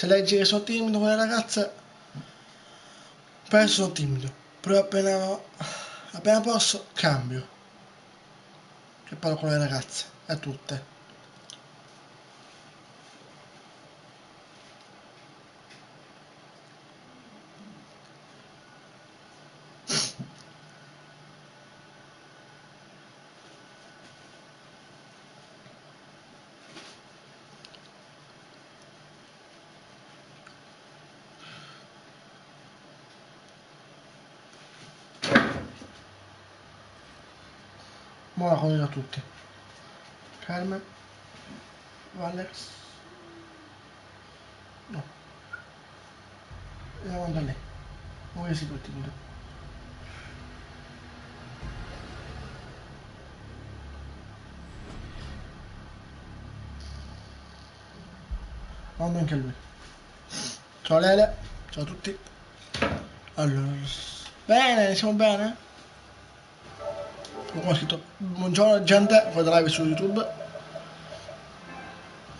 Se leggi che sono timido con le ragazze, penso sono timido. Però appena posso, cambio. Che parlo con le ragazze, a tutte. Ma la conosco a tutti. Carmen, Alex, no, andiamo da lei. Non voglio essere timido. Mando anche a lui. Ciao Lele, ciao a tutti. Allora, bene, siamo bene? Come ho scritto, buongiorno gente, fate live su YouTube.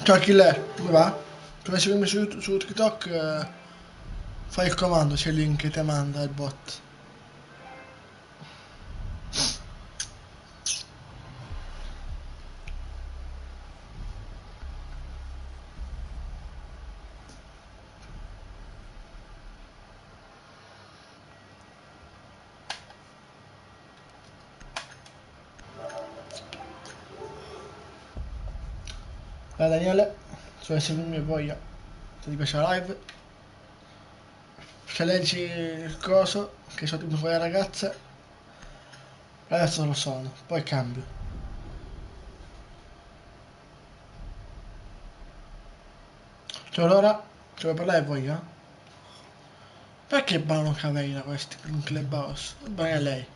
Ciao Killer, come va? Se vuoi seguirmi su TikTok, fai il comando, c'è il link che ti manda il bot. Dai Daniele, se vuoi seguirmi voglia, se ti piace la live, se leggi il coso, che sono tipo le ragazze, adesso lo sono, poi cambio. Cioè allora, se vuoi parlare voglia? Perché ballano Caveira questi in Clubhouse? Vai a lei.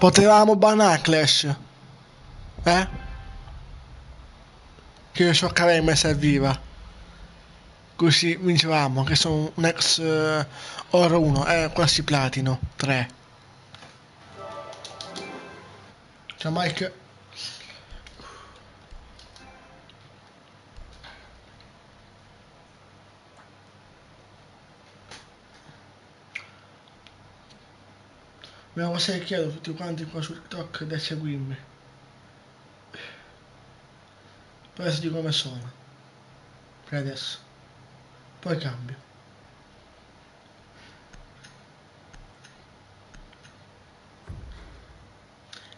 Potevamo banare Clash, eh? Che io so Caveira mi serviva. Così vincevamo, che sono un ex Oro 1, quasi Platino 3. Ciao Mike. Abbiamo passato il chiedo tutti quanti qua su TikTok da seguirmi. Poi adesso dico come sono. Per adesso. Poi cambio.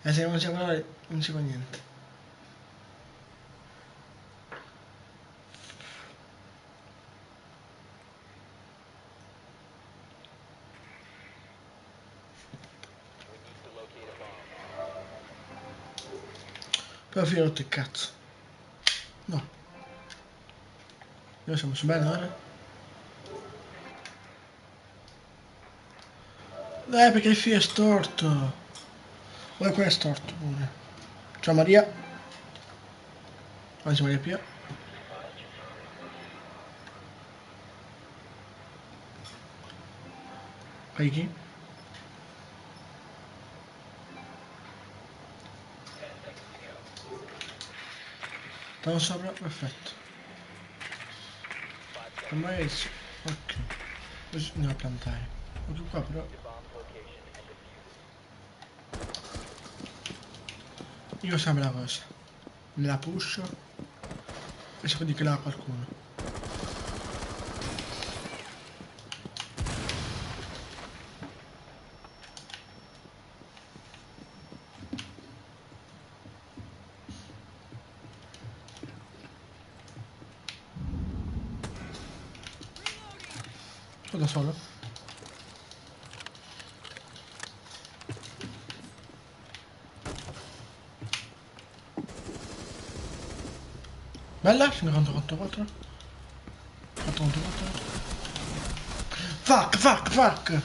E se non si parlare non si fa niente. Poi alla fine ho rotto il cazzo. No. Io siamo su bene ora? Perché il filo è storto. Poi qua è storto pure. Ciao Maria. Oggi Maria Pia. Poi chi? Stavo sopra, perfetto. Ormai sì. Ok. Così andiamo a piantare. Anche qua però. Io so la cosa. Me la pusho. E cerco di creare qualcuno. Sto da solo. Bella, 54. 444. Fuck, fuck, fuck.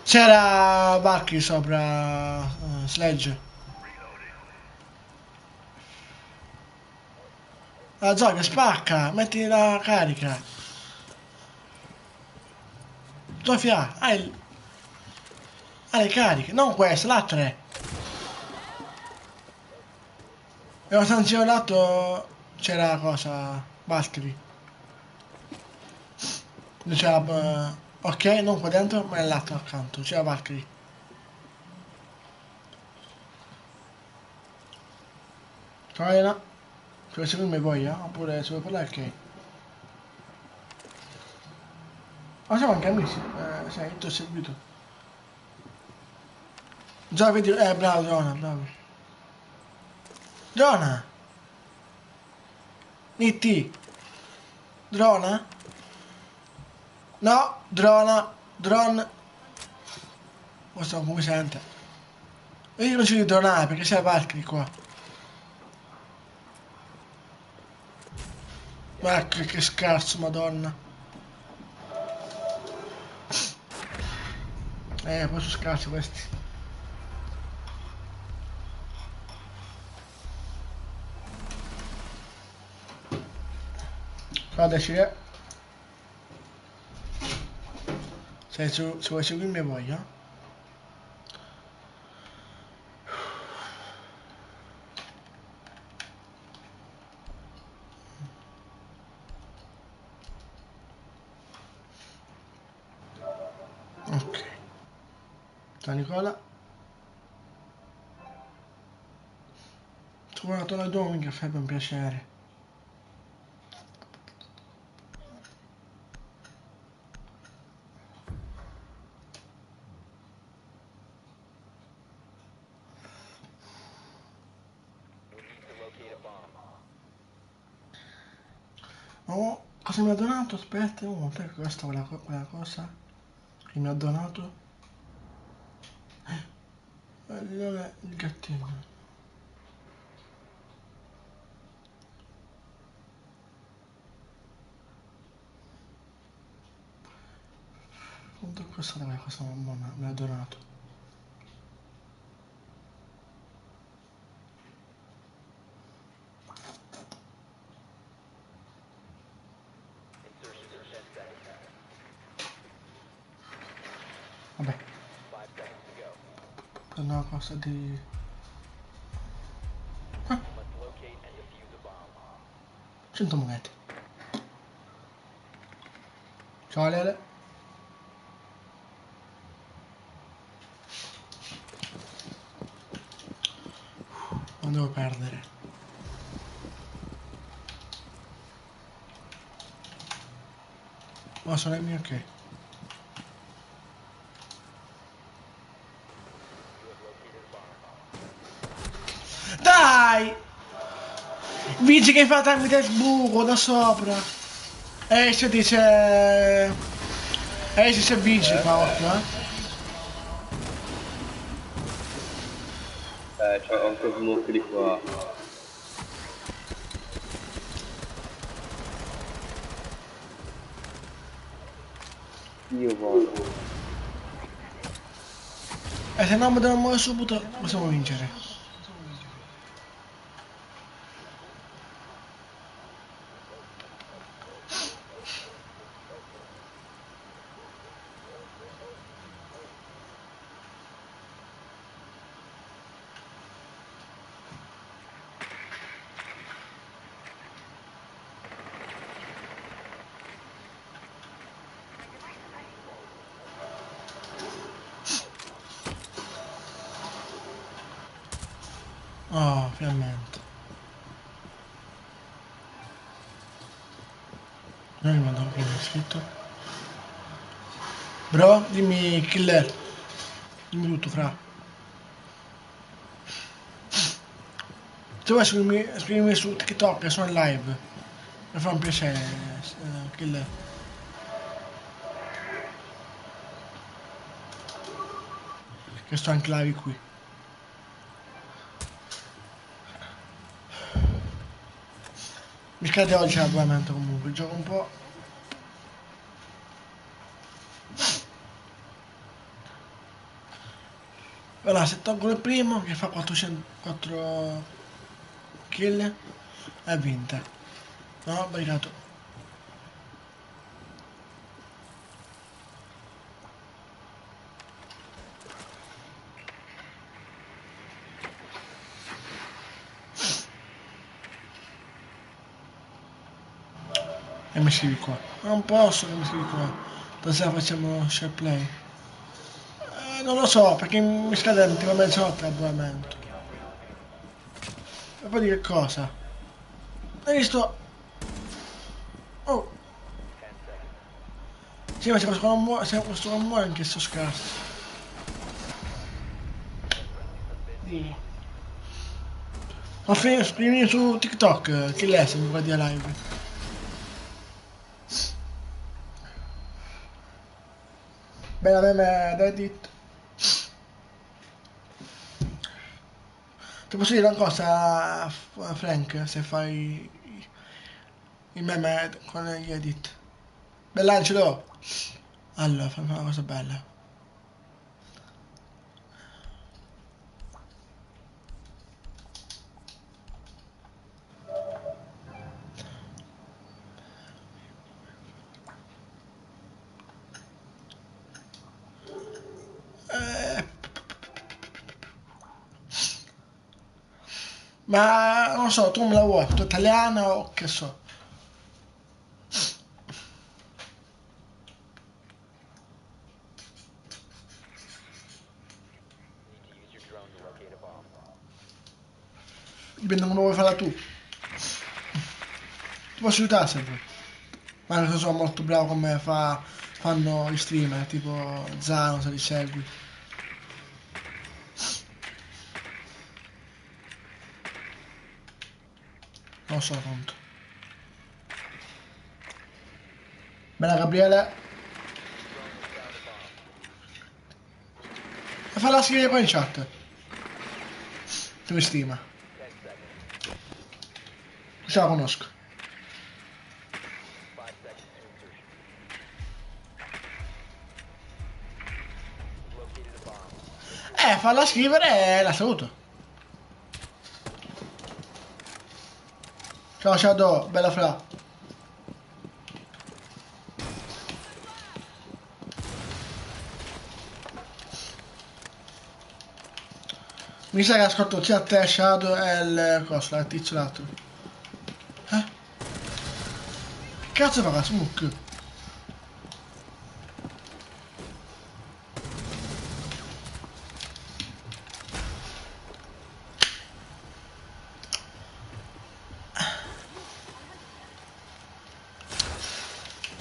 C'era Bucky sopra Sledge. La Zoga spacca, metti la carica. Sofia, hai le cariche, non questa, la 3. Abbiamo sanzionato, c'era cosa, Valkyrie. C'era, ok, non qua dentro, ma nell'altro accanto, c'era Valkyrie. Ciao Elena, se vuoi seguirmi voglia, oppure se vuoi parlare ok. Ma siamo anche amici, sai, io ti ho seguito. Già vedi, bravo Giona, bravo. Giona, Nitti, drona? No, drone. Questo come mi sente. E io non ci di dronare perché c'è Valkyrie qua. Ma che scarso, madonna. Poi sono scarsi questi. Però decidere. Se vuoi seguirmi voglia. Ok. Ciao Nicola. Sono tornato la domenica, fai per un piacere. Oh, cosa mi ha donato? Aspetta, questa quella cosa che mi ha donato. Allora, il gattino. Quanto costa questa mamma mi ha donato? Vabbè, per una cosa di... Ah, 100 monete. Ciao Lele. Non devo perdere. Ma sono i miei ok. Dai! Vigi che fa tramite il buco da sopra. Se dice... se c'è Vigi qua, occhio, c'ho anche smoke di qua. Io vado. Se no mi dobbiamo muovere subito, possiamo vincere. Oh, finalmente. Non mi mando che mi ha scritto. Bro, dimmi killer. Dimmi tutto, fra. Se vuoi scrivimi su TikTok, sono in live. Mi fa un piacere, killer. Che sto anche live qui. Mi cade oggi l'abbonamento comunque, gioco un po'. Allora, se tolgo il primo, che fa 4 kill, è vinta. No, ho sbagliato. E mi scrivi qua. Non posso che mi scrivi qua. Stasera facciamo share play. Non lo so, perché mi scade l'ultima mezz'ora l'abbonamento. E poi di che cosa? Hai visto? Oh, sì, ma se questo non muore, se questo non muore anche sto scarso. Sì. Ma finire su TikTok, chi lei se mi guardi a live? Bella meme Reddit. Ti posso dire una cosa, Frank, se fai il meme con gli edit. Bell'Angelo! Allora, fammi una cosa bella. Eh, ma non so, tu me la vuoi? Tu italiana o che so? Dipende come vuoi farla tu. Ti posso aiutare sempre. Ma non sono molto bravo come fanno gli streamer, tipo Zano, se li segui. Non lo so tanto. Bella Gabriele. E falla scrivere poi in chat. Tu mi stima. Questa la conosco. Falla scrivere e la saluto. Ciao Shadow, bella fra. Mi sa che ascolto sia te Shadow e il coso, il tizio l'altro. Eh? Che cazzo fa la smoke?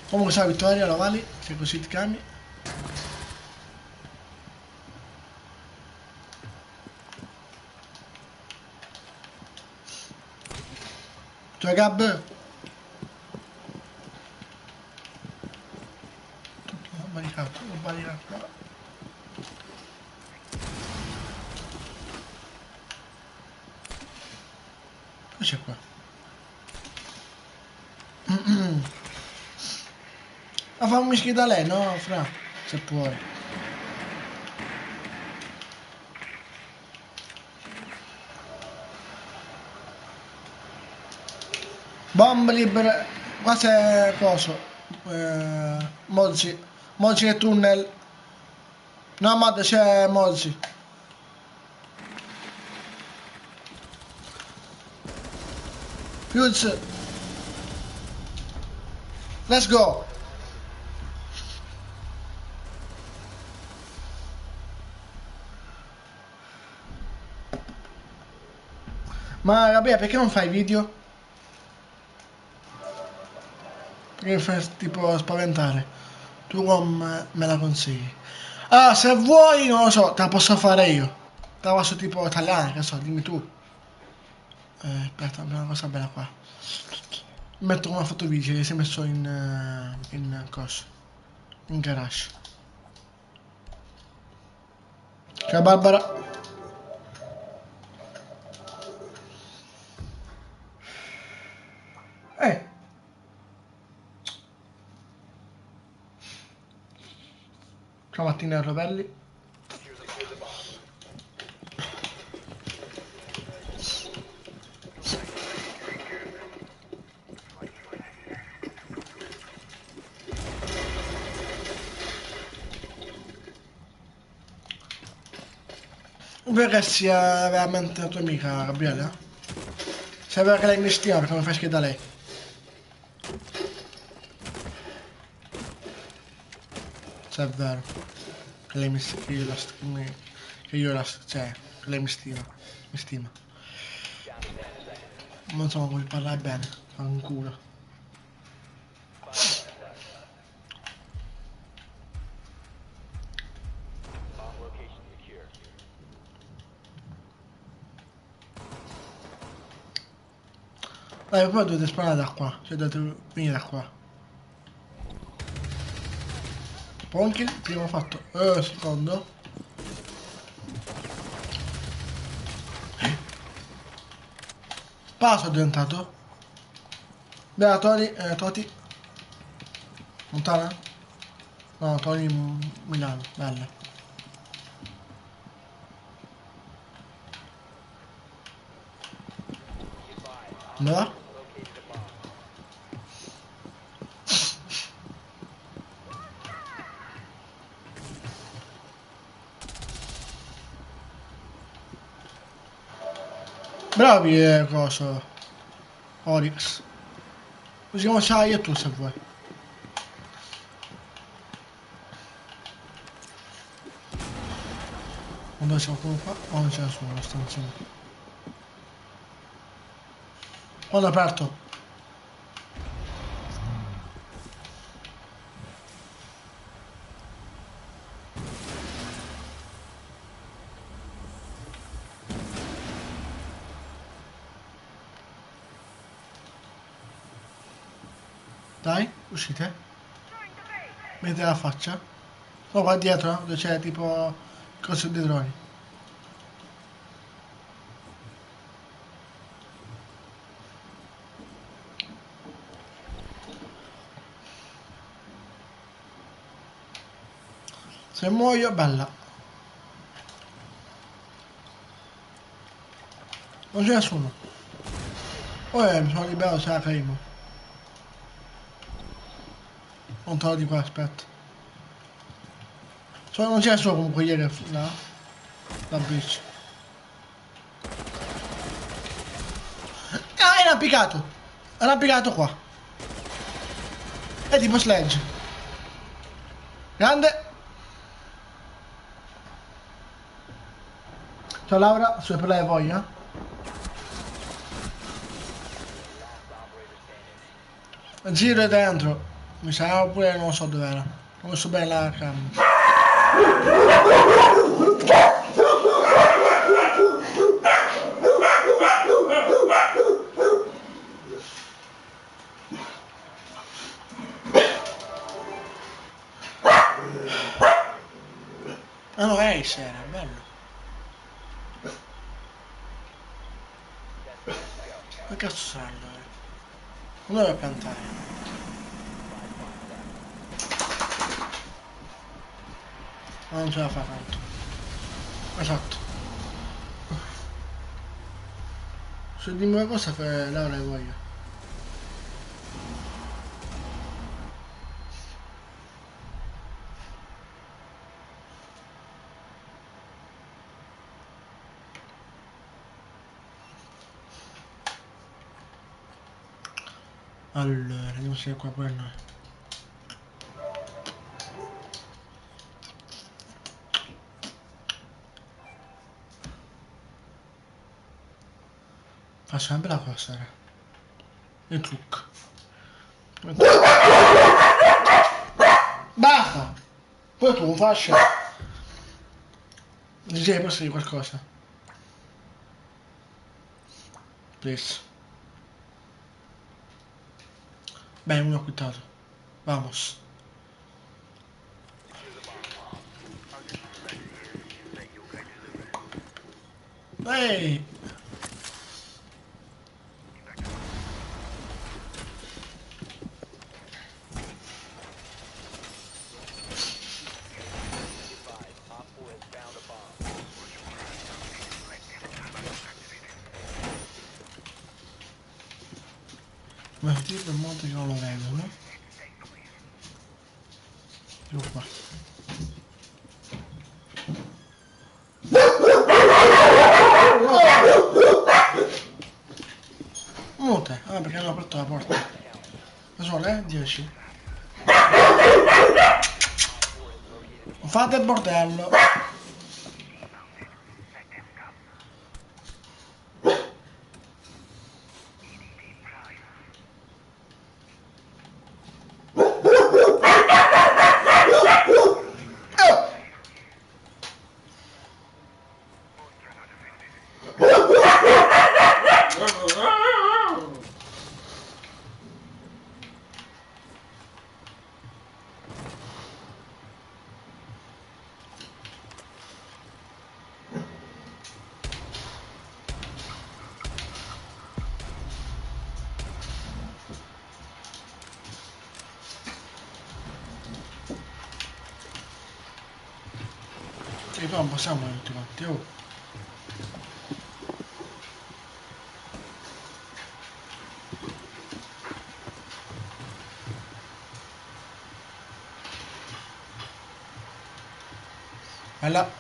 Comunque sa vittoria, la vali, se così ti cambi. Ciao Gab. Ho baricato. Cosa c'è qua? Ma fa un mischio da lei, no, fra? Se puoi. Bomb libera. Qua c'è coso. Mozzi. Mozzi e tunnel. No, Mad, c'è Mozzi. Fuse. Let's go. Ma Gabriele, perché non fai video? Perché mi fai tipo spaventare? Tu me la consigli. Ah, se vuoi, non lo so, te la posso fare io. Te la posso tipo italiana, che so, dimmi tu. Aspetta, una cosa bella qua. Metto una foto video che si è messo in cosa? In garage. Ciao Barbara. Eh. Ciao Mattina Rovelli. Vuoi che sia veramente la tua amica, Gabriele? Sai che lei mi stima perché non fai scheda lei. Se è vero. Che lei mi stima. Che io la... cioè, che lei mi stima. Mi stima. Non so come parlare bene. Fa un culo. Dai, poi dovete sparare da qua. Cioè dovete venire da qua. Spawn kill, primo fatto. Secondo. Passo è diventato. Bella Toti. Montana? No, Tony Milano, bella. Dove va? Bravi, coso. Oryx. Usiamo sai e tu se vuoi. Quando c'è qualcuno qua? Oh, non c'è nessuno, la stanza. Quando è aperto? Dai, uscite. Vedete la faccia? Oh, qua dietro, dove c'è tipo cose dei droni. Se muoio, bella. Non c'è nessuno. Oh, mi sono liberato, c'è la Caimo. Lontano di qua, aspetta. Non c'è nessuno comunque ieri là. La beach. Ah, è arrampicato! È arrampicato qua. È tipo sledge. Grande. Ciao Laura, se per lei voglia. Giro dentro. Mi sa oppure non so dov'era. Non so bene la camera. Ah no, Ace era, bello. Che cazzo sarà allora? Non doveva piantare. Ma non ce la fa tanto. Esatto. Se dimmi una cosa che Laura le voglio. Allora, andiamo a vedere qua pure noi. Faccio sempre la cosa, il trucco. Basta! Poi tu non faccia. DJ, posso dire qualcosa? Please. Bene, uno ha quittato. Vamos. Ehi! Ma tipo il monte che non lo vedo, no? Io qua. Monte, ah perché hanno aperto la porta. Da sole, 10. Fate il bordello. E qua non possiamo tutti quanti, oh. Vai là.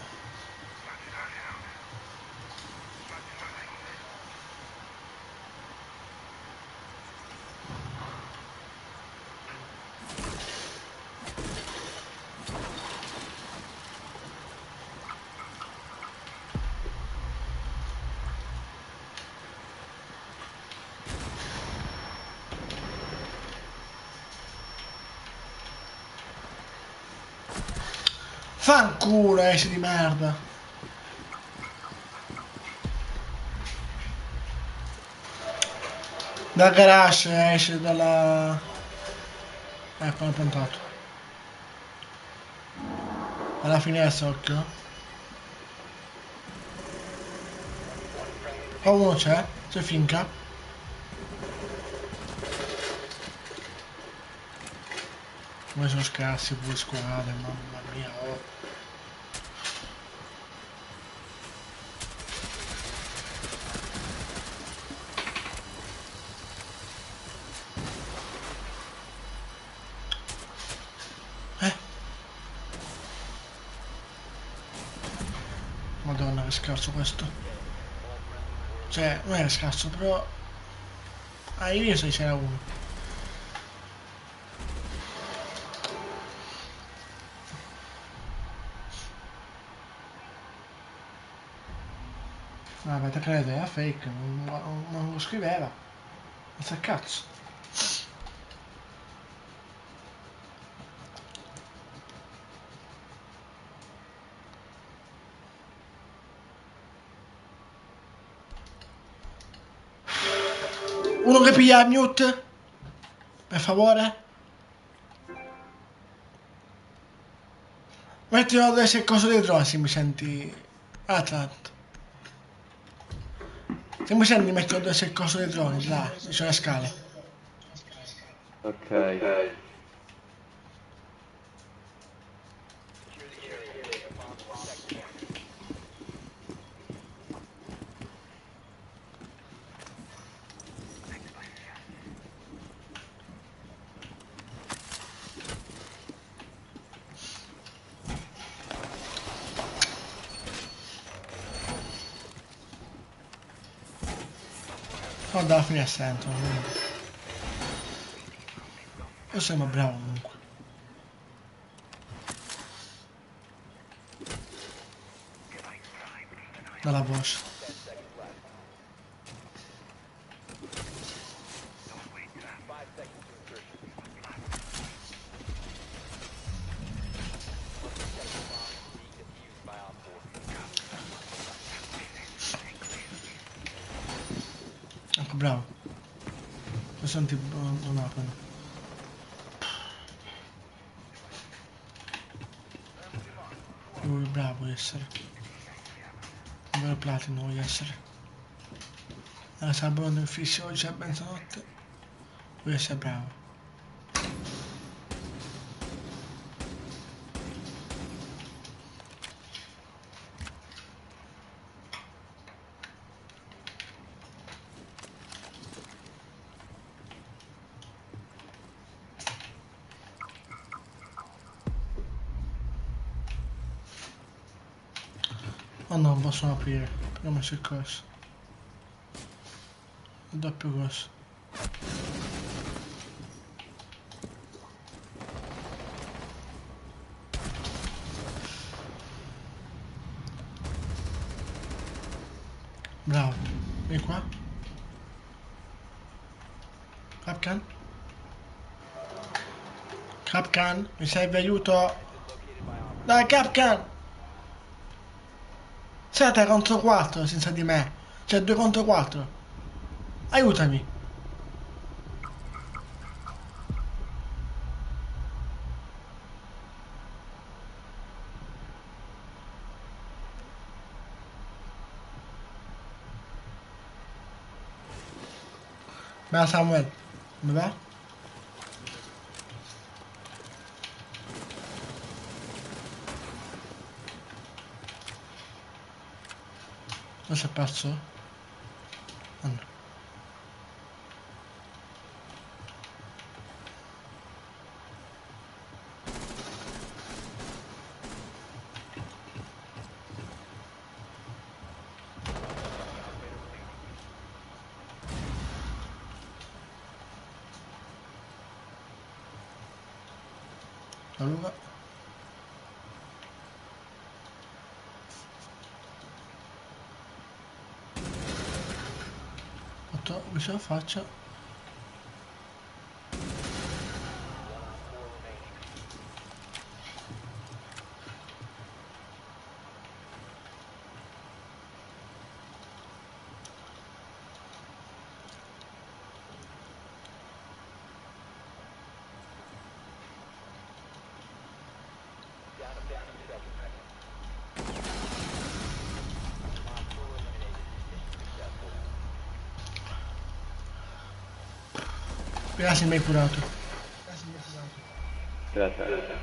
Fanculo, esci di merda. Dal garage esce dalla... Ecco, l'ho puntato. Alla finestra, occhio. Oh, uno c'è finca. Come sono scarsi pure squadre, mamma mia, oh. Madonna, che scarso questo. Cioè, non è scarso, però... Ah, io so c'era uno. Vabbè, te credo, era fake, non lo scriveva. Non sa cazzo. Uno che piglia il mute? Per favore? Mettilo dove c'è il coso dei droni se mi senti... Ah, tanto. Se mi senti mettilo dove c'è il coso dei droni, là, vicino alle scale. Ok. Guarda alla finestra dentro. Io sono bravo comunque. Dalla voce. Ecco, bravo. Lo senti non aprono. Bravo vuoi essere. Un vero platino voglio essere. Allora, sta abbonando il fischio oggi a mezzanotte. Voglio essere bravo. Oh no, non possono aprire, perché ho messo il coso. Il doppio coso. Bravo. Vieni qua. Capcan? Capcan, mi serve aiuto? Dai, Capcan! Siete contro 4 senza di me. Cioè 2 contro 4. Aiutami. Bella Samuel. Come va? Non si è perso? Oh no. La lunga. 8, vicino faccia. Grazie, mi hai curato. Grazie.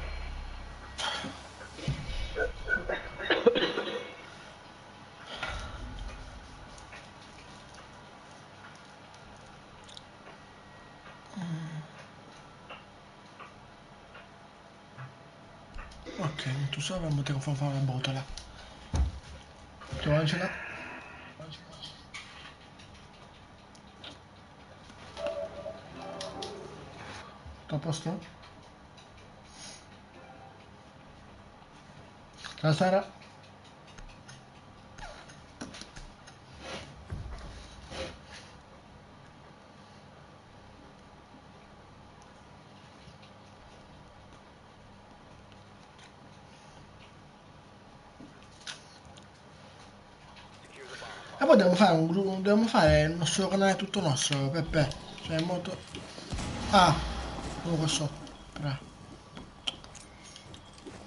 Ok, tu sopra non potevo fare una botola. Trovancela. Tutto a posto? Ciao Sara. E poi dobbiamo fare un gruppo, dobbiamo fare il nostro canale tutto nostro, Peppe. Cioè, molto... Ah, uno qua sotto. Bravo.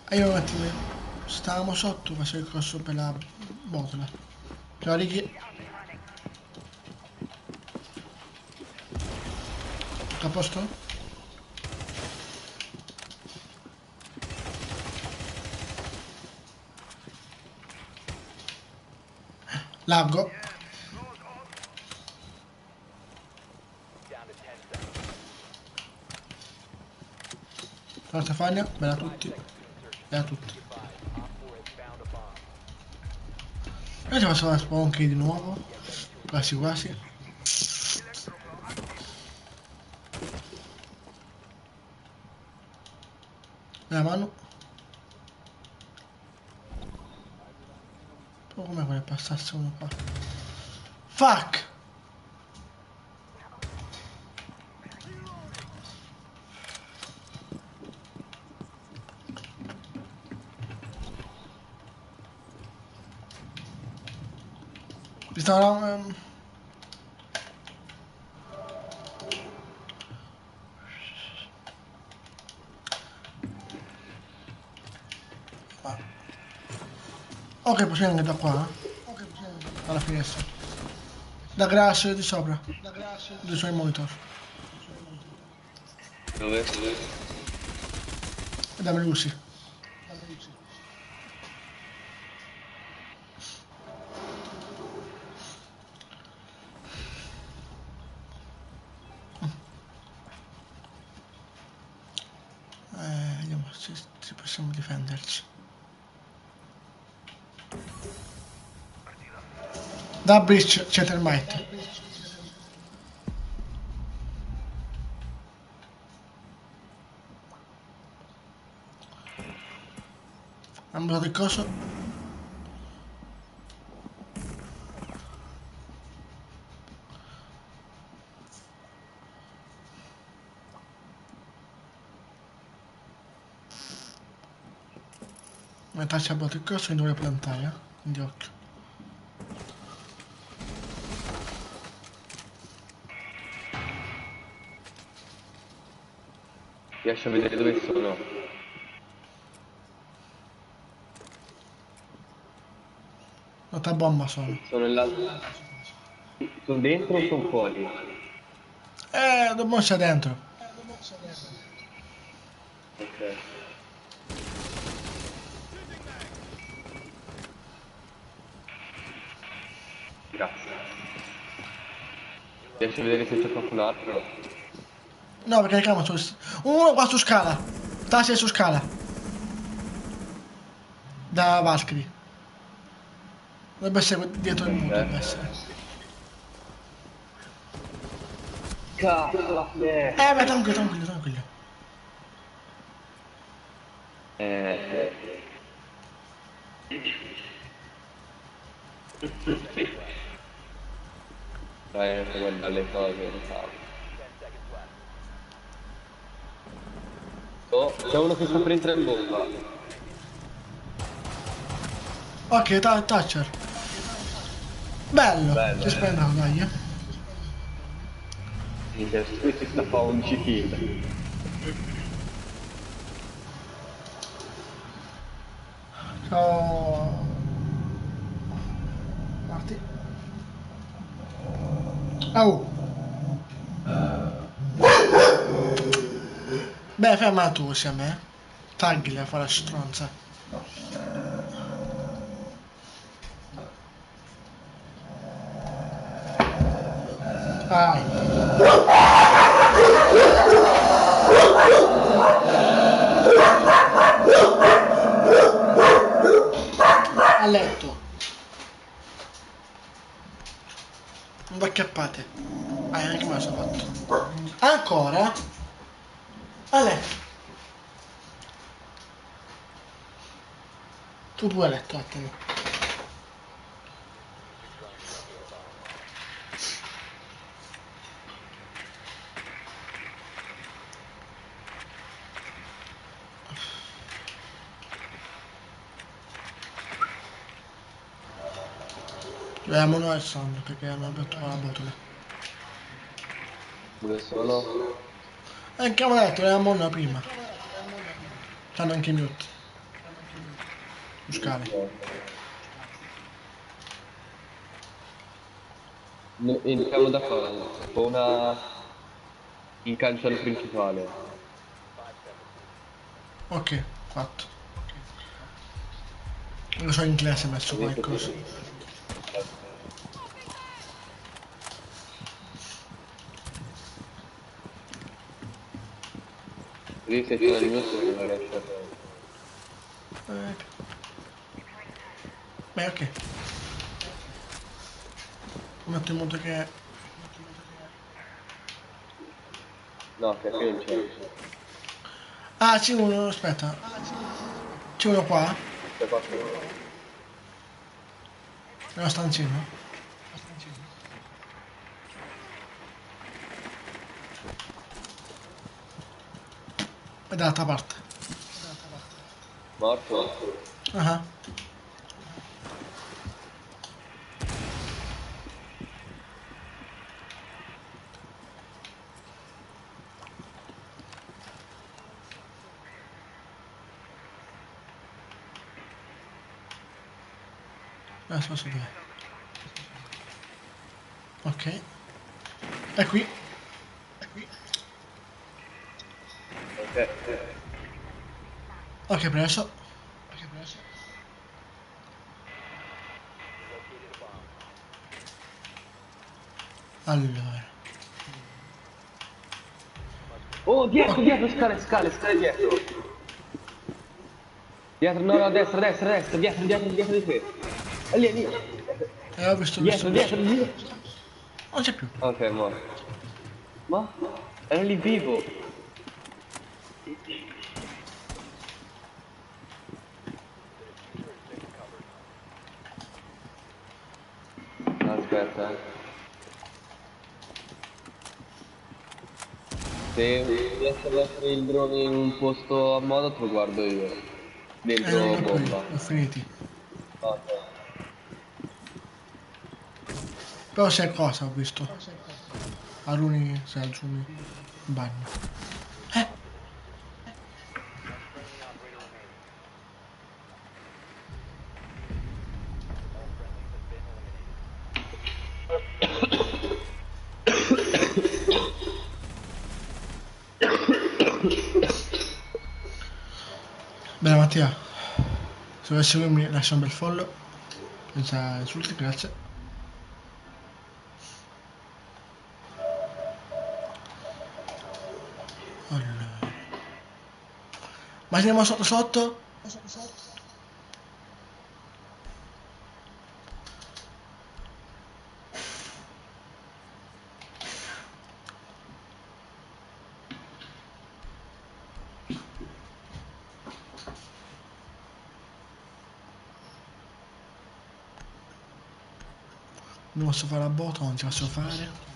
E io un attimo, stavamo sotto, facevo il corso per la botola. Ciao Ricky, tutto a posto? Largo. Ciao Stefania, bella a tutti. Bella a tutti. E ci facciamo la spawn key di nuovo. Quasi quasi. La mano. Oh, come vuole passarsi uno qua? Fuck! Mi stava... Ok, possiamo andare da qua. Alla finestra. Da grasso di sopra. Dei suoi monitor. Dove? E dammi Lucy. Vediamo se possiamo difenderci. Da Breach c'è Termite. Hanno usato il coso. Metà c'è abbato il corso, quindi dovrei plantare, quindi occhio. Riesci a vedere dove sono? Nota bomba sono. Sono nell'altro. Sono dentro o sono fuori? Dobbiamo essere dentro. Ok. Grazie. Riesci a vedere se c'è qualcun altro? No, perché carichiamo su... Uno qua su scala. Tassi su scala. Da Valkyrie. Dovrebbe essere dietro il muro, dovrebbe essere. Cazzo la te! Ma tranquillo, tranquillo, tranquillo. Eh. Dai, non sto guardando le cose, lo so. Oh, c'è uno che sta per entrare in bomba. Ok, Thatcher. Bello. Ci speriamo, dai. Minchia, qui si sta fa 11 kill. Ciao. Marti. Oh. Beh, ferma tu insieme, Taglila, fa la stronza. Vai. A letto. Non vi acchiappate. Anche me lo so fatto. Ancora? A letto. Tu pure a letto, vattene. Vediamo noi il sonno perché hanno aperto la botola. Dove sono? Anche a letto, vediamo noi prima. C'hanno anche i mute. Su scale. Entriamo da qua. Ho una... in cancello principale. Ok, fatto. Lo so in classe messo qua il coso. Lì se c'è il mio non riesce a... Beh, ok. Metto in modo che... No, che qui non c'è. Ah, c'è uno, aspetta. C'è uno qua? C'è qualcuno. Nello stanzino? È dall'altra parte. Morto? Ah. Adesso posso dove. Ok. È qui. Ok. Ok, preso. Allora. Oh, dietro, dietro, scale, scale, scale dietro. Dietro, no, no, a destra, a destra, a destra, dietro, dietro, dietro di te. È lì, è lì. Ho visto, Dietro, dietro, dietro. Non c'è più. Ok, morto. Ma? Era lì vivo. Aspetta. Se riesci a mettere il drone in un posto a modo te lo guardo io. Dentro Non l'ho qui, bomba. l'ho finiti. Ok. Però sai cosa ho visto? Aluni, se alzumi, in bagno. Eh? Bene Mattia, se vuoi seguirmi lascia un bel follow, senza insulti, grazie. Allora. Ma andiamo sotto sotto? Non posso fare la bota, non ci posso fare.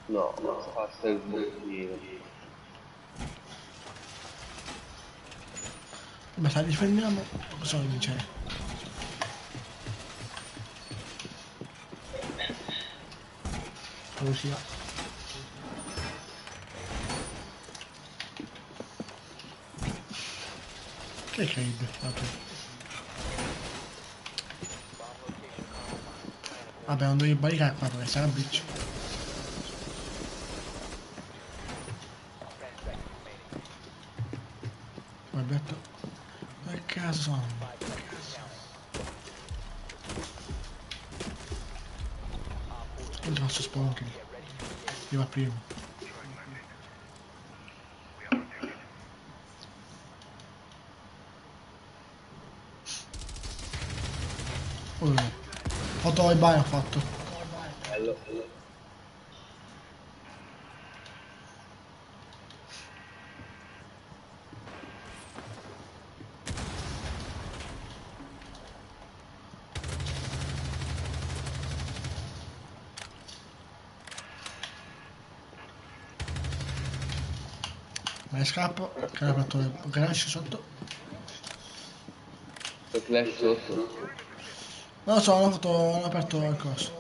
No, ma passa il bottino. Basta, difendiamo, possiamo vincere. Come sia. Che credo? Ok. Vabbè, non devi barricare qua perché sarà bitch. Come ho detto. Che caso sono? Non posso spawnare. Io va primo. Fatto il bagno ho fatto. Bello. Me ne scappo, che hanno aperto il garage sotto. C'è Clash sotto. Non lo so, hanno aperto il coso.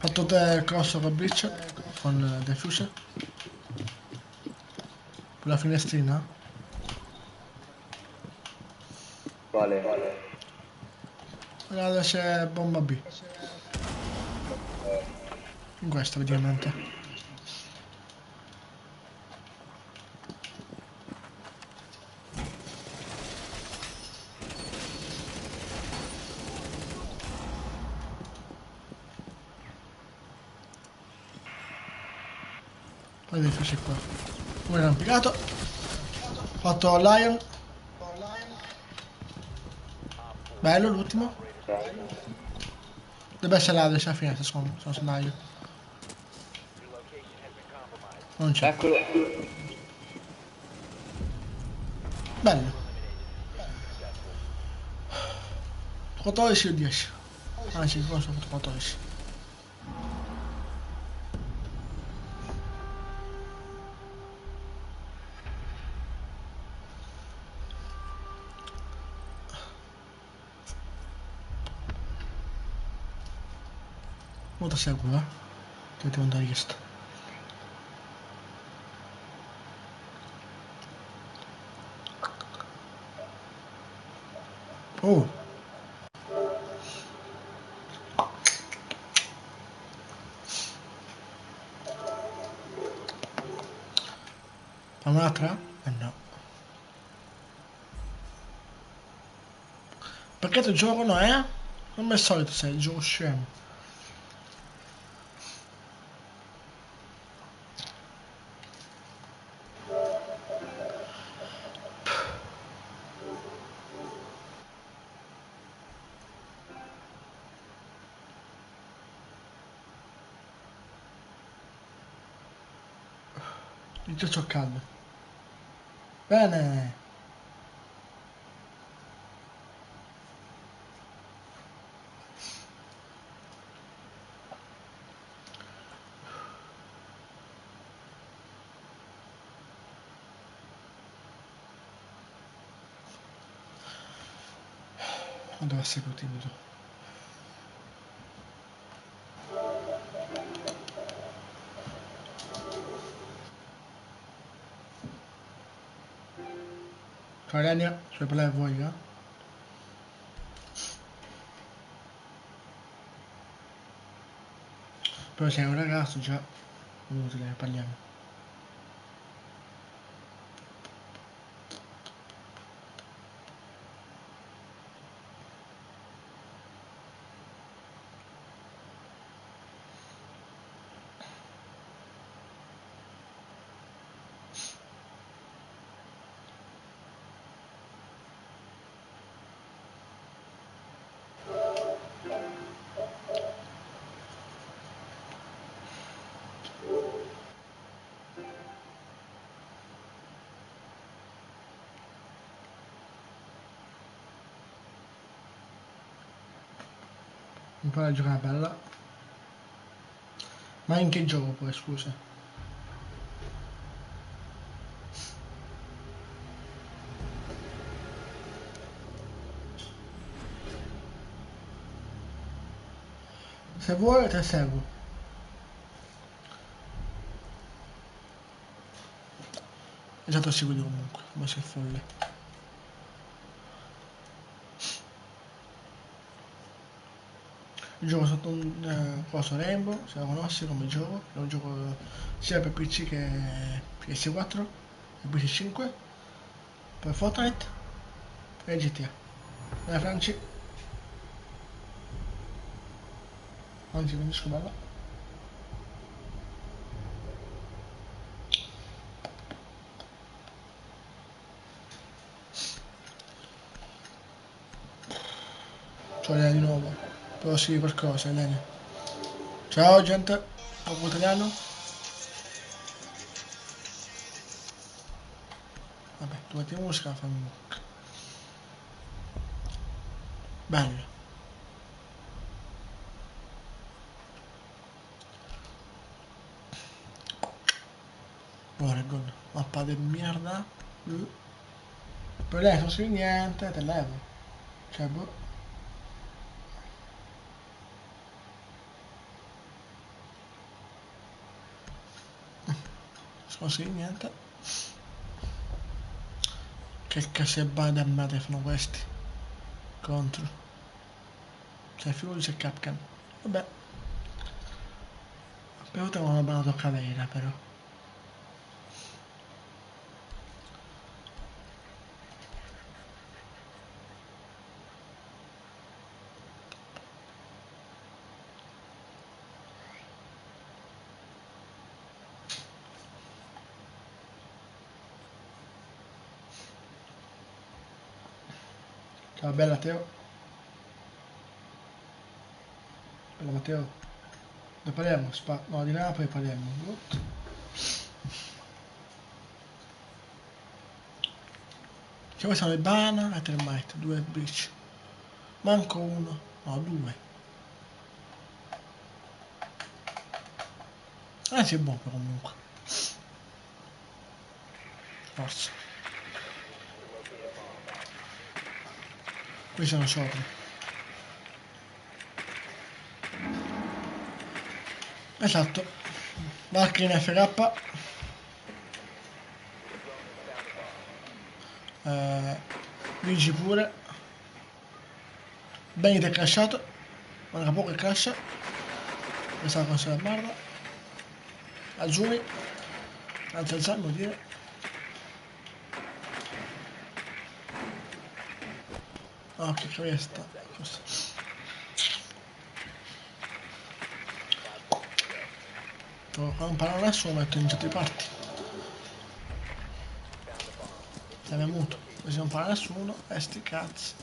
Fatto te il cross con Breach, con Diffuser. Per la finestrina. Quale? Guarda c'è bomba B. In questa praticamente. Poi Diffuser qua. Uno era impiegato. Fatto Lion. Bello l'ultimo. Deve essere là, c'è la finestra, se non sbaglio. Non c'è. Eccolo. Bello. 14 o 10. Anzi, non so, 14. Molto seguo, che devo andare chiesto. Oh, fa un'altra? Eh no. Perché tu gioco no, eh? Come al solito sei, il gioco scemo. Io c'ho caldo. Bene. Non deve essere più timido. Ciao Lenia, suoi problemi vuoi, eh? Però sei un ragazzo già. Inutile, parliamo. Impara a giocare bella. Ma in che gioco poi, scusa? Se vuoi te seguo. Esatto, seguito comunque, ma sei folle. Gioco sotto un coso Rainbow, se lo conosci come gioco, è un gioco sia per PC che PS4 e PS5, poi Fortnite e GTA. La Franci, anzi finisco bella. Ciao Elena di nuovo, però scrivi qualcosa Elena. Ciao gente, buon italiano. Vabbè, tu metti musica, fammi un mucca. Bello. Oregon, mappa di merda. Per lei non scrivi niente, te levo. Cioè, boh. Non scrivi niente. Che cazzo di merda fanno questi? Contro. Cioè, figurati c'è Capcan. Vabbè. Però tengo una bella tocca vera, però. Ciao, bella Teo. Bella Matteo. Ne parliamo? No, di Napoli parliamo. What? Cioè, queste sono le Bana e Termite, due bici. Manco uno. No, due. Anzi, è buono comunque. Forza. Qui sono sopra. Esatto. Macchina FK. Luigi pure. Benito è crashato. Manca poco che crasha. Questa è la console della merda. Azzurri. Anzi, alzare, vuol dire. Oh, che cresta. Giusto. Non parla nessuno, metto in tutti i parti. Siamo muto. Così non parla nessuno, e sti cazzi.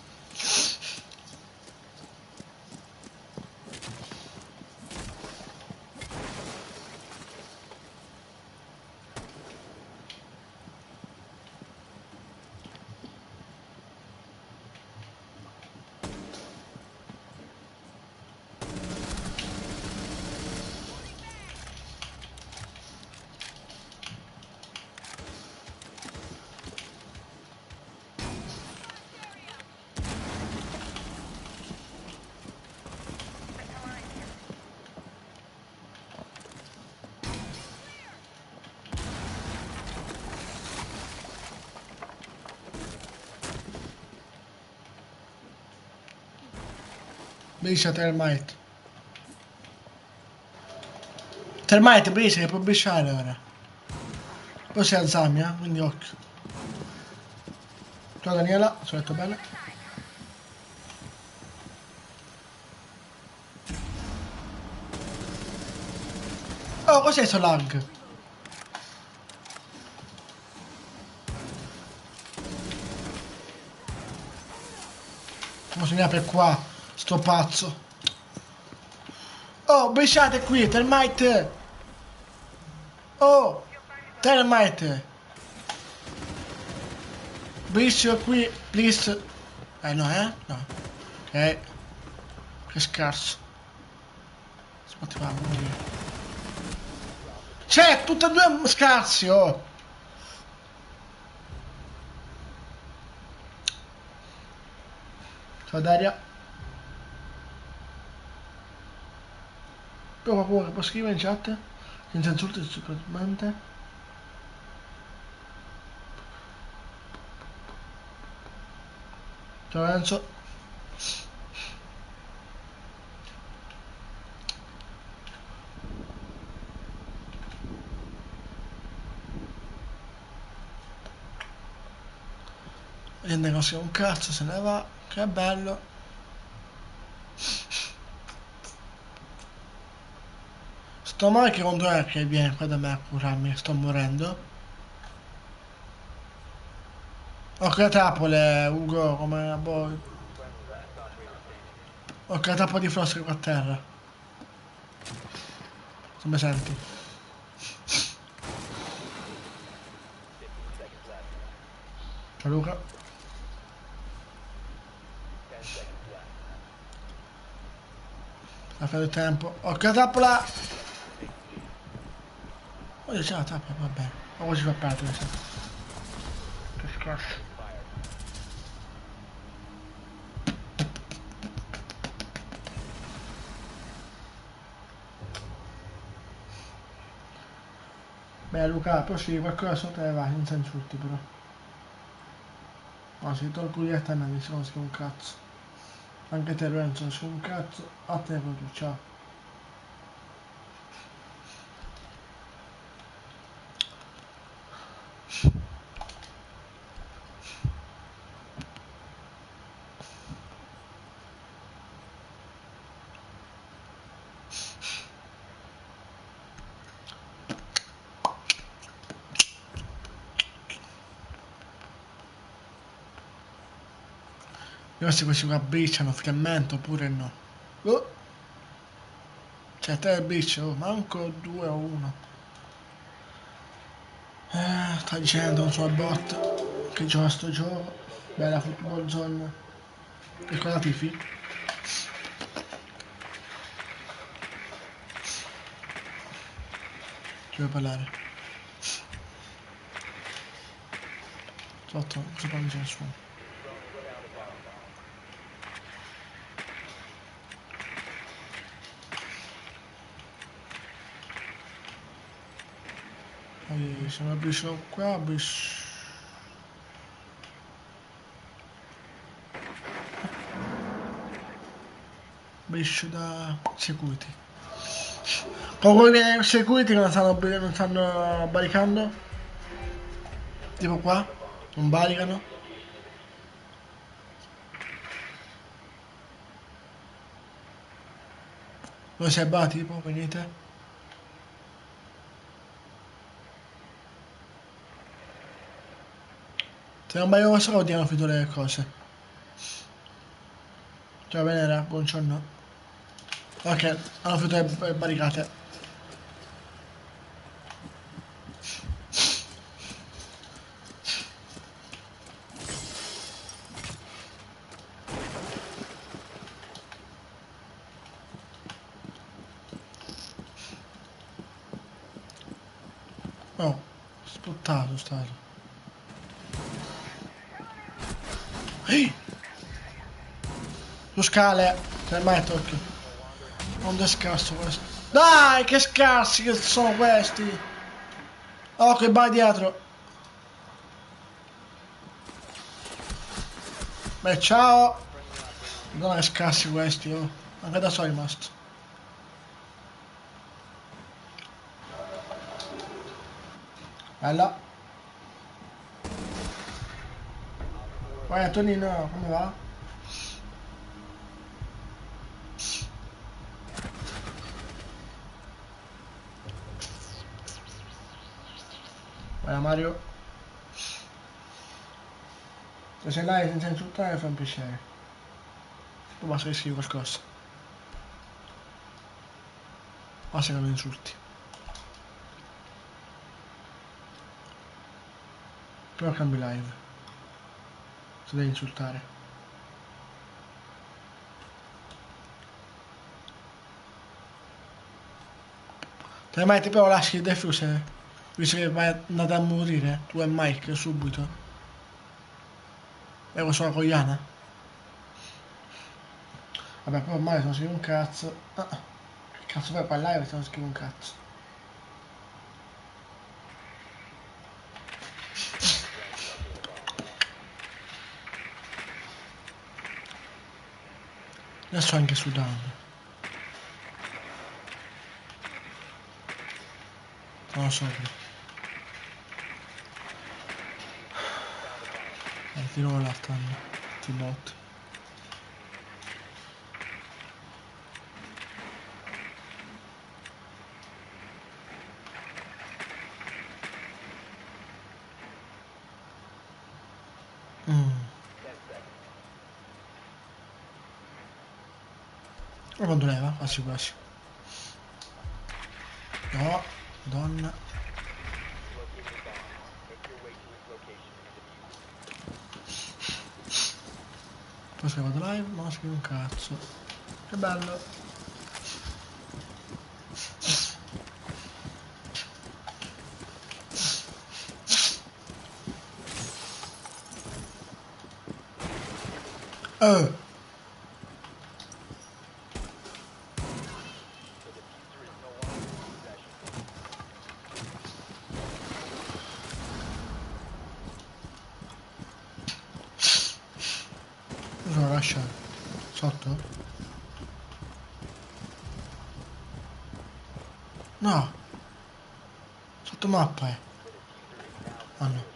Biscia Termite. Termite, Biscia, che può bisciare ora. Poi si alzami, quindi occhio. Ciao Daniela, ci ho detto bene. Oh, cos'è questo lag? Come si mi apre qua, sto pazzo. Oh, bisciate qui, Termite! Oh, Termite! Biscio qui, please. No, no. Ok. Che scarso. Aspetta, c'è, tutte e due scarsi, oh! Ciao Daria. Però qualcuno che può scrivere in chat? Senza insulti sicuramente. Ciao Enzo. Gente non si un cazzo, se ne va. Che bello. Sto male che quando è che viene qua da me a curarmi, sto morendo. Ho che trappole, Ugo, come boh. Ho che trappola di frost qua a terra. Se mi senti. Ciao Luca. Ha fatto il tempo. Ho che trappola. Oh, c'è la trappola, va bene. Ma poi si fa perdere, sì. Che scherzo. Beh Luca, però sì, qualcosa sotto te va, senza insulti però. No, si tolgo direttamente, se non si un cazzo. Anche te Lorenzo, sei un cazzo, a te proprio, ciao. Io se questi qua briciano, frammento oppure no. Oh, c'è te il briccio, oh, manco 2 o 1. Sta dicendo un suo bot che gioca sto gioco. Bella football zone. E cosa tifi? Ci vuoi parlare? Sotto, sopra non c'è nessuno. Poi se non briccio qua, briccio. Briccio da security. Con le security non stanno barricando? Tipo qua? Non barricano? Dove sei batti? Tipo, venite. Se non sbaglio questo che hanno finito le cose. Ciao Venera, buongiorno. Ok, hanno finito le barricate. Oh, sputtato stato. Ehi! Su scale! Se mai tocchi. Non è scarso questo. Dai, che scarsi che sono questi! Oh, che vai dietro! Beh, ciao! Guarda che scarsi questi, oh. Anche da solo è rimasto. Bella. Vai Antonino, come va? Vai Mario. Se sei là senza insultare fa un piacere. Poi basta che scrivi qualcosa. Basta che non insulti. Però cambi live. Se devi insultare. Te mai ti però lasci il diffuser? Visto che vai andate a morire, tu e Mike subito. E questa è una cogliana. Vabbè, poi ormai se non scrivi un cazzo. Ah, che cazzo fai qua live se non scrivi un cazzo? Io sto anche sudando. Non lo so. Di nuovo l'altro anno. Ti botto. Ma quando leva? Quasi quasi. No, donna. Poi se vado live, ma non scrivo un cazzo. Che bello. Oh! Cosa lascia? Sotto? No! Sotto mappa è. Ah no.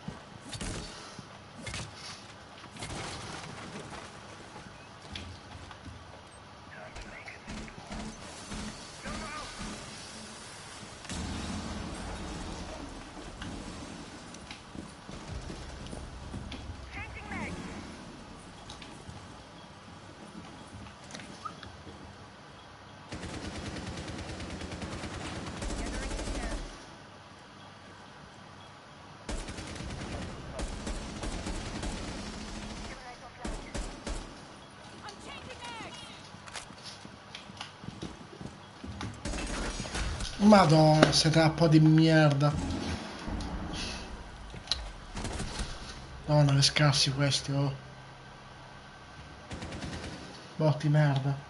Madonna, siete un po' di merda. Madonna, che scarsi questi, oh. Botti merda.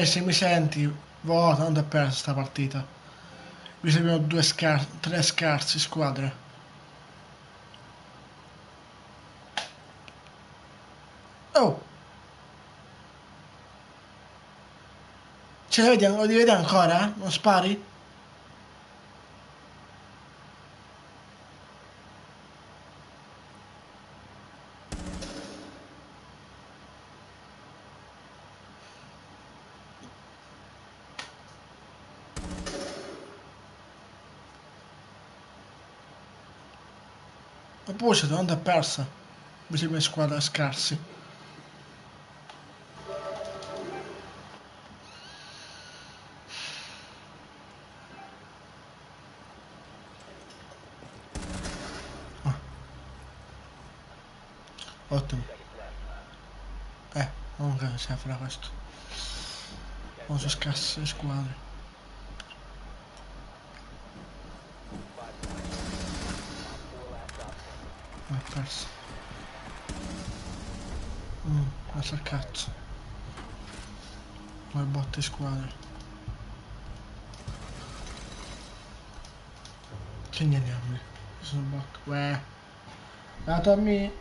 Se mi senti, vota, non è persa sta partita. Mi servono tre scarsi squadre. Oh! Ce la vedi, lo vedi ancora? Non spari? Oppure se non è persa. Invece le mie squadre scarsi. Ah, ottimo. Non credo sia farà questo. Non sono scarse le squadre. Perso. Passa il cazzo. Due botte squadre. Segnaliamoli. Sono bot. Uè. Datemi.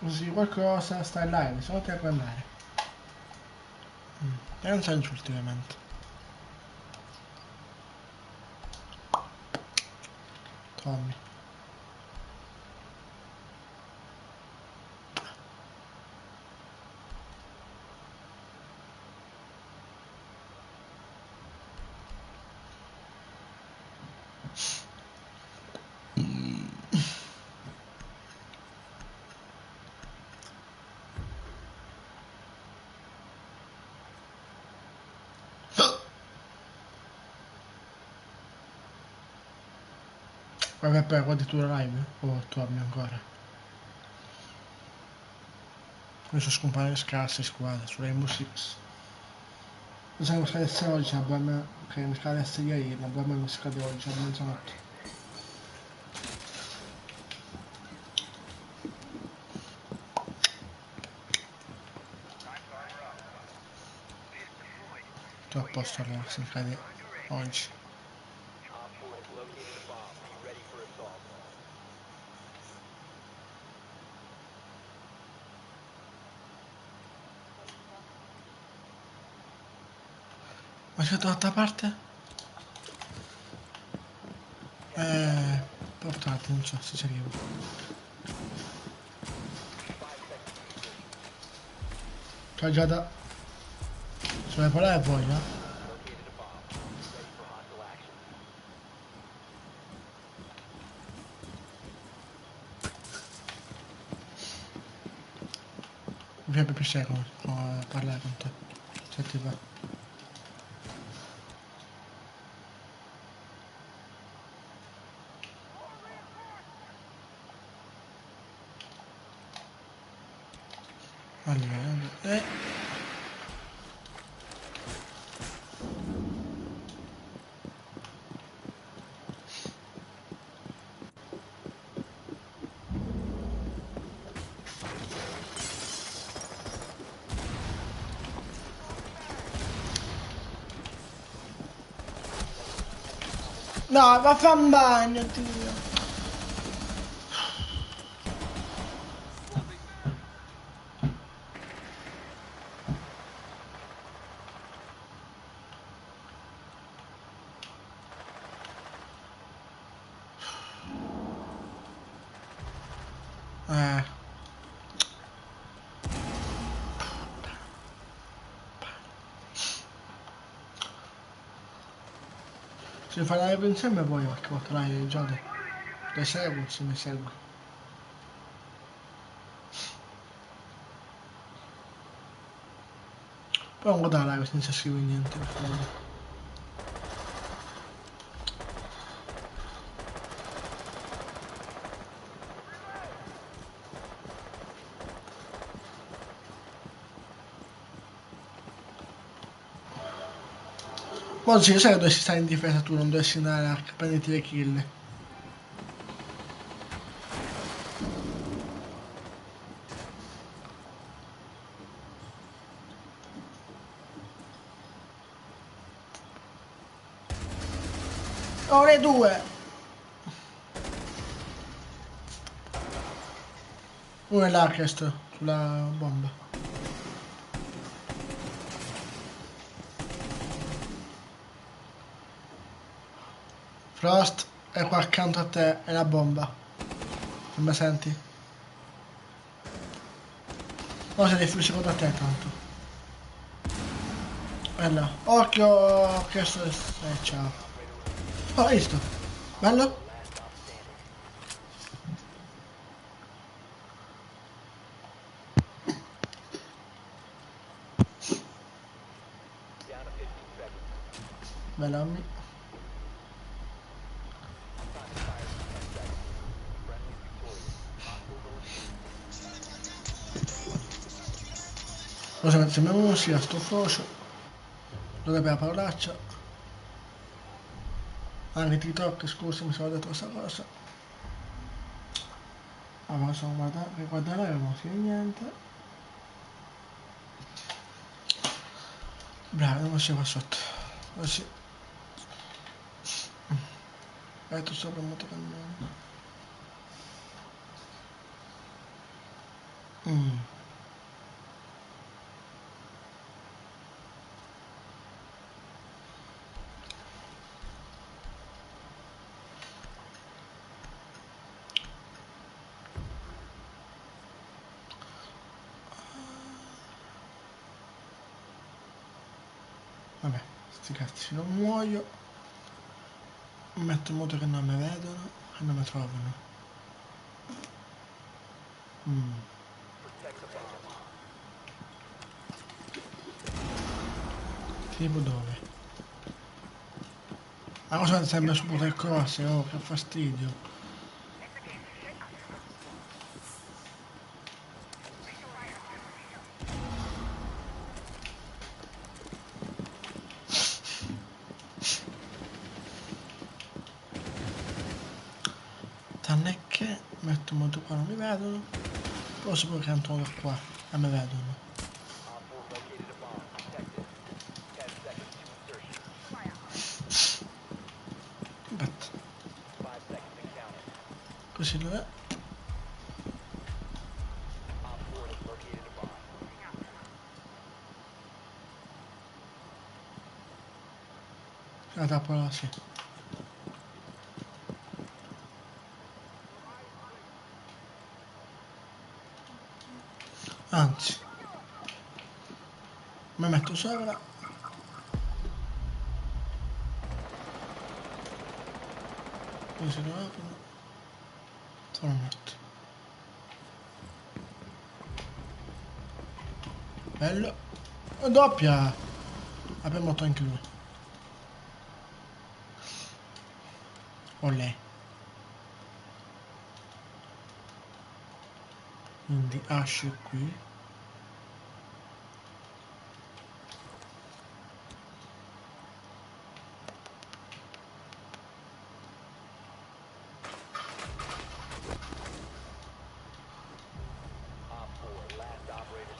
Così qualcosa. Stai live. Se no ti puoi andare. E non c'è ultimamente. Tommy. Vabbè, guardi tu la live? O torni ancora? Adesso scompare scarse squadre su Rainbow Six. Possiamo scadere oggi, la bomba che mi scade ieri, la bomba mi scade oggi a mezzanotte. Tutto a posto allora, si scade oggi. Ma c'è dall'altra parte? Portate, non so se ci arrivo. Ciao Giada. Se vuoi parlare voglia? Mi piace piacere parlare con te. Se ti va. Allora, no, va a fare un bagno, Dio. Se fai la live insieme poi qualche volta dai Giada. Ti seguo, se mi segui. Poi non guardare la live senza scrivere niente, per favore. Ma sì, sai che dovessi stare in difesa tu, non dovessi andare a prenderti le kill. Ore due! Uno è là questo, sulla bomba. Frost è qua accanto a te, è la bomba. Se mi senti? No, sei difficile secondo te tanto. È là. Occhio, questo è... ciao. Oh, hai visto? Bello? Bella Ammi. Cosa se non sia sto frocio, dovrebbe la parolaccia. Anche TikTok, scusa, mi sono detto questa cosa. Ma sono guardare non si vede niente. Bravo, non si va sotto. Così. Tu sopra il motocannone. Vabbè, sti cazzi, non muoio. Metto in modo che non mi vedono e non mi trovano. Tipo dove? Ma cosa sembra su poter cose, oh, che fastidio. Tanne che metto in modo qua non mi vedono. Posso pure canto da qua e mi vedono. Aspetta. Così dov'è? La tappola sì. Anzi. Mi metto sopra. Così lo aprono. Sono morto. Bello. Oh, doppia! Abbiamo morto anche lui. Olè. Quindi Ash qui.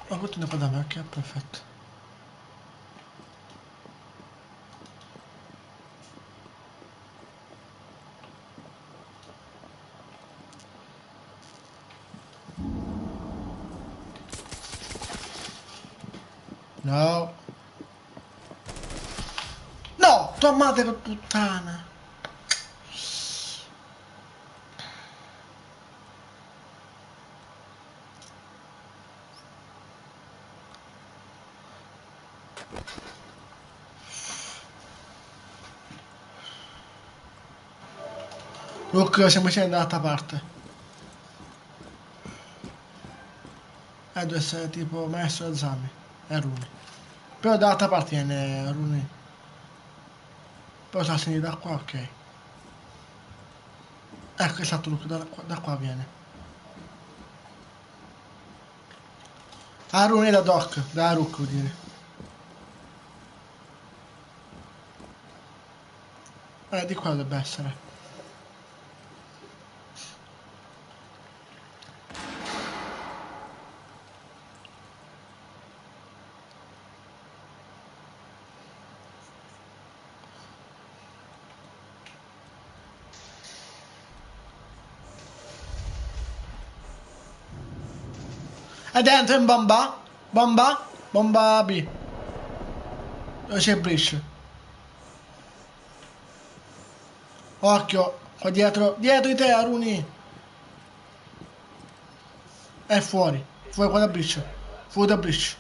Ma continua qua da me, ok, perfetto. No. No, tua madre che puttana. Look, siamo scesi dall'altra parte. Deve essere tipo maestro esami. È Runi. Però dall'altra parte viene Runi. Poi sta a sinistra da qua, ok. Ecco, esatto, Luca, da qua viene. Ah, Runi da Doc, da Rook, vuol dire. Di qua dovrebbe essere. È dentro in bomba? Bomba? Bomba B. Dove c'è Breach? Occhio, qua dietro. Dietro di te, Aruni. È fuori. Fuori qua da Breach. Fuori da Breach.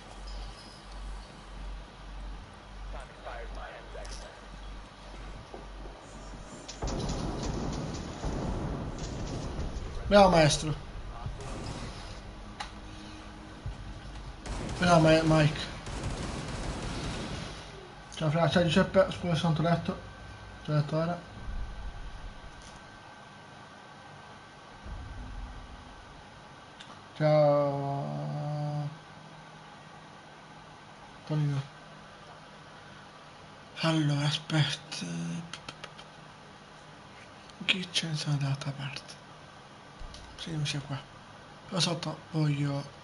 Bravo maestro. Bravo Mike. Ciao Giuseppe, scusa se non ti ho letto. Ti ho letto ora. Ciao Tonino. Allora, aspetta. Chi ce ne sono dall'altra parte? Sì, non sia qua. Però sotto voglio...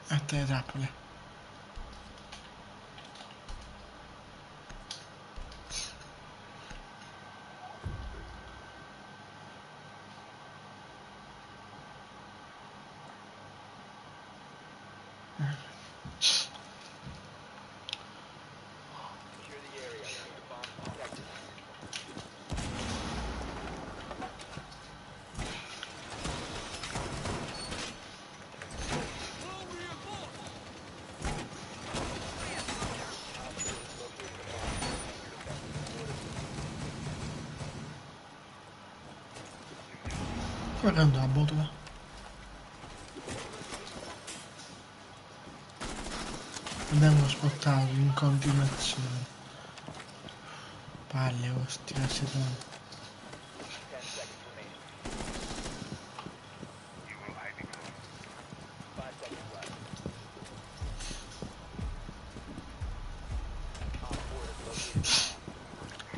mettere trappole. Come prendo la botola? Abbiamo spottato in continuazione. Palle, osti, cassetone.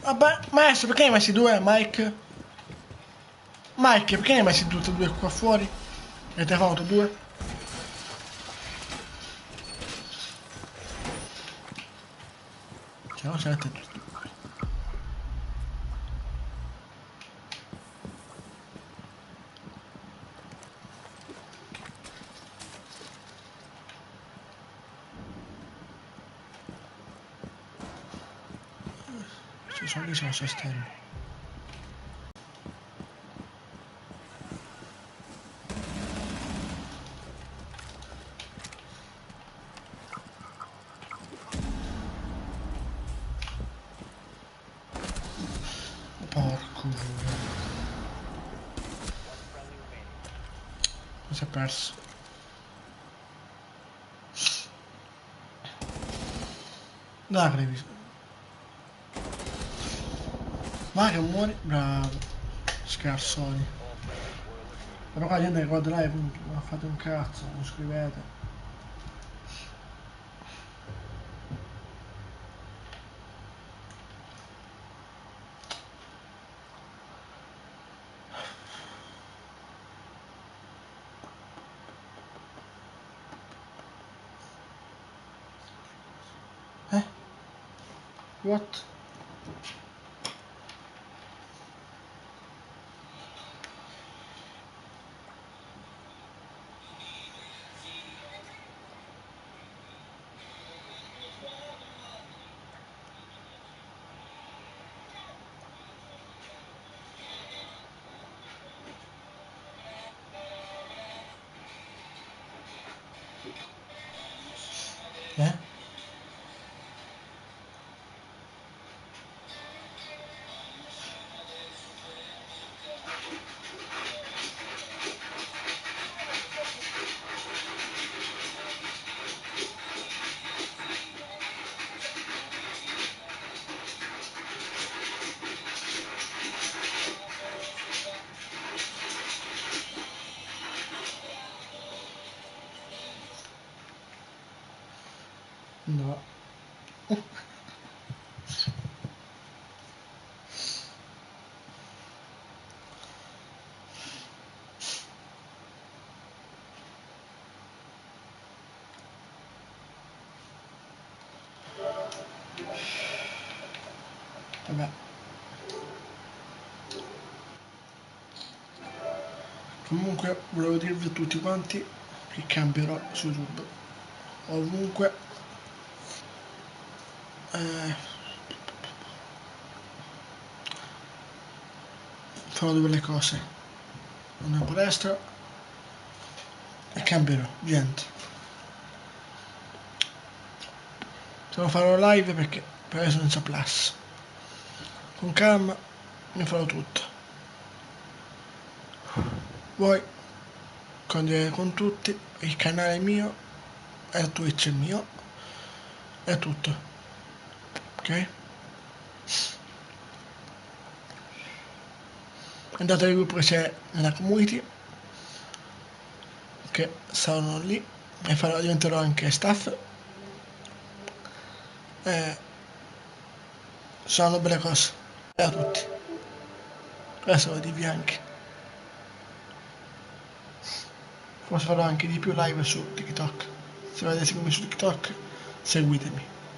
Vabbè, maestro, perché ne hai messi due, Mike? Mike, perché ne hai messi tutti e due qua fuori? E te ne fanno tutti e due? Cioè, non siete tutti e due. Ci sono lì, sono sostegno. Porco. Mi si è perso. Dai, Crevi. Vai che muori. Bravo. Scarsoni. Però qua la gente che guarda live, non fate un cazzo, non scrivete. Eh? What? Eh? No. Vabbè. Comunque volevo dirvi a tutti quanti che cambierò su YouTube. Ovunque. Eh, farò due le cose. Una palestra e cambierò, gente. Se non farò live perché per adesso non c'è plus. con calma mi farò tutto. Voi condividere con tutti, il canale mio e Twitch il mio, è tutto, ok? Andate al gruppo che c'è nella community, che saranno lì, e diventerò anche staff. Sono belle cose. E a tutti. Adesso lo dirvi anche. Forse farò anche di più live su TikTok. Se volete seguirmi su TikTok, seguitemi.